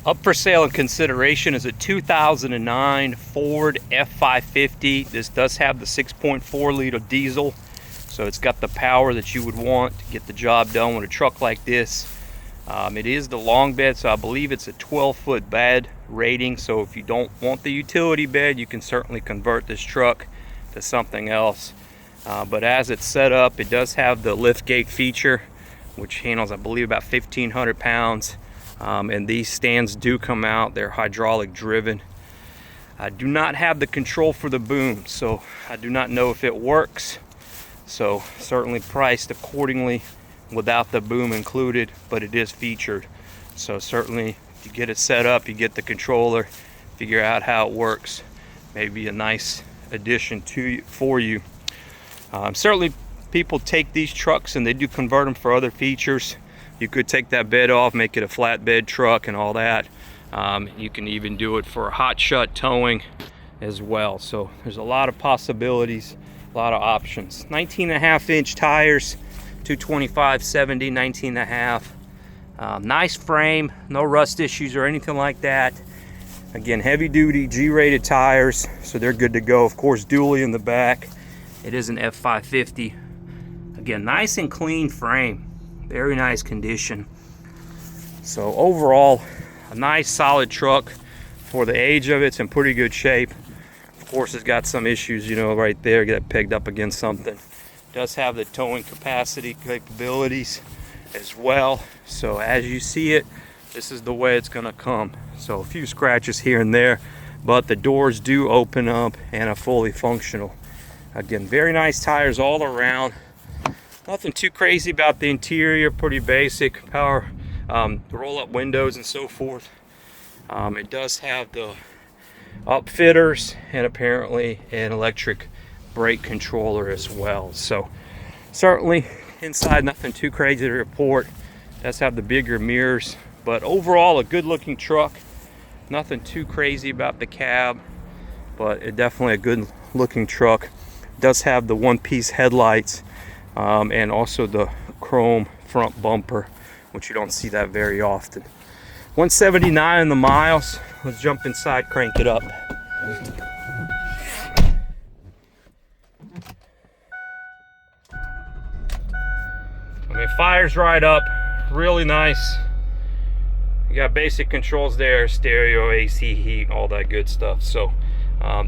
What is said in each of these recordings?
Up for sale and consideration is a 2009 Ford F-550. This does have the 6.4 liter diesel, so it's got the power that you would want to get the job done with a truck like this. It is the long bed, so I believe it's a 12-foot bed rating, so if you don't want the utility bed, you can certainly convert this truck to something else. But as it's set up, it does have the lift gate feature, which handles, I believe, about 1,500 pounds. And these stands do come out. They're hydraulic driven. I do not have the control for the boom, so I do not know if it works. So certainly priced accordingly without the boom included, but it is featured. So certainly if you get it set up, you get the controller, figure out how it works, maybe a nice addition for you. Certainly people take these trucks and they do convert them for other features. You could take that bed off, make it a flatbed truck and all that. You can even do it for hot shut towing as well. So there's a lot of possibilities, a lot of options. 19.5-inch tires, 225/70, 19.5. Nice frame, no rust issues or anything like that. Again, heavy duty G-rated tires, so they're good to go. Of course, dually in the back. It is an F-550. Again, nice and clean frame. Very nice condition. So overall, a nice solid truck for the age of it. It's in pretty good shape. Of course, it's got some issues, you know, right there. Get it pegged up against something. Does have the towing capacity capabilities as well. So as you see it, this is the way it's gonna come. So a few scratches here and there, but the doors do open up and are fully functional. Again, very nice tires all around. Nothing too crazy about the interior, pretty basic. Power roll-up windows and so forth. It does have the upfitters and apparently an electric brake controller as well. So certainly inside, nothing too crazy to report. Does have the bigger mirrors, but overall a good looking truck. Nothing too crazy about the cab, but it definitely a good looking truck. Does have the one-piece headlights. And also the chrome front bumper, which you don't see that very often. 179 in the miles. Let's jump inside, crank it up. I mean, fires right up, really nice. You got basic controls there, stereo, AC, heat, all that good stuff. So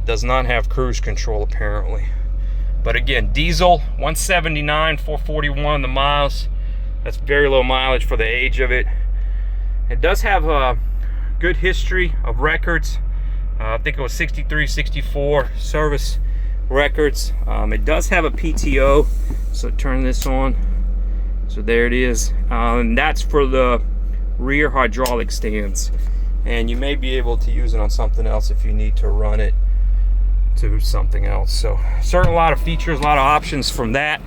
does not have cruise control apparently. But again, diesel, 179, 441 the miles. That's very low mileage for the age of it. It does have a good history of records. I think it was 63, 64 service records. It does have a PTO, so turn this on. So there it is. And that's for the rear hydraulic stands. And you may be able to use it on something else if you need to run it to something else. So certainly a lot of features, a lot of options from that.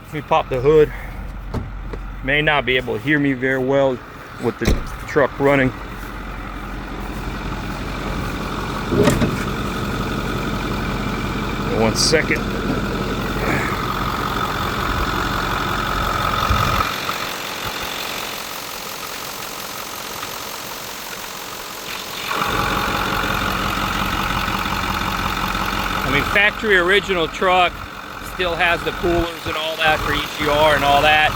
Let me pop the hood. May not be able to hear me very well with the truck running. One second. I mean, factory original truck, still has the coolers and all that for EGR and all that.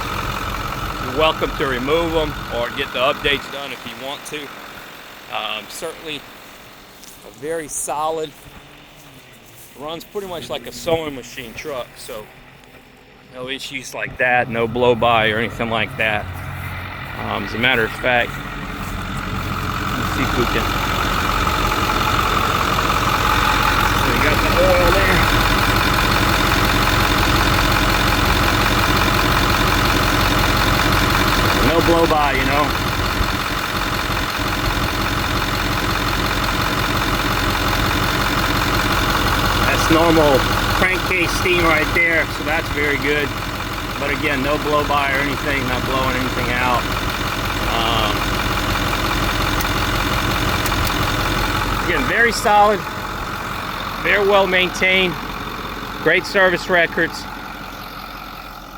You're welcome to remove them or get the updates done if you want to. Certainly a very solid, runs pretty much like a sewing machine truck, so no issues like that, no blow by or anything like that. As a matter of fact, let's see if we can. Got the oil there. No blow by, you know. That's normal crankcase steam right there, so that's very good. But again, no blow by or anything, not blowing anything out. Again, very solid. Very well maintained, great service records.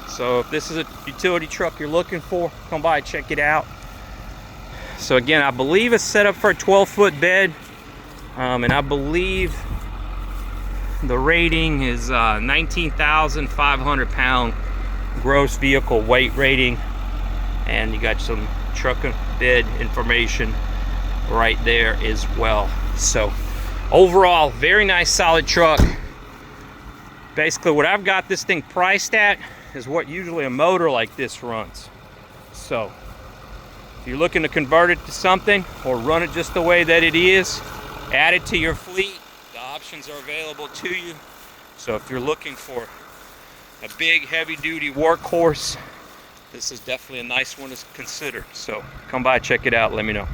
So if this is a utility truck you're looking for, come by, check it out. So again, I believe it's set up for a 12-foot bed, and I believe the rating is 19,500 pound gross vehicle weight rating, and you got some truck and bed information right there as well. So overall, very nice, solid truck. Basically what I've got this thing priced at is what usually a motor like this runs. So if you're looking to convert it to something or run it just the way that it is, add it to your fleet, the options are available to you. So if you're looking for a big heavy duty workhorse, this is definitely a nice one to consider. So come by, check it out, let me know.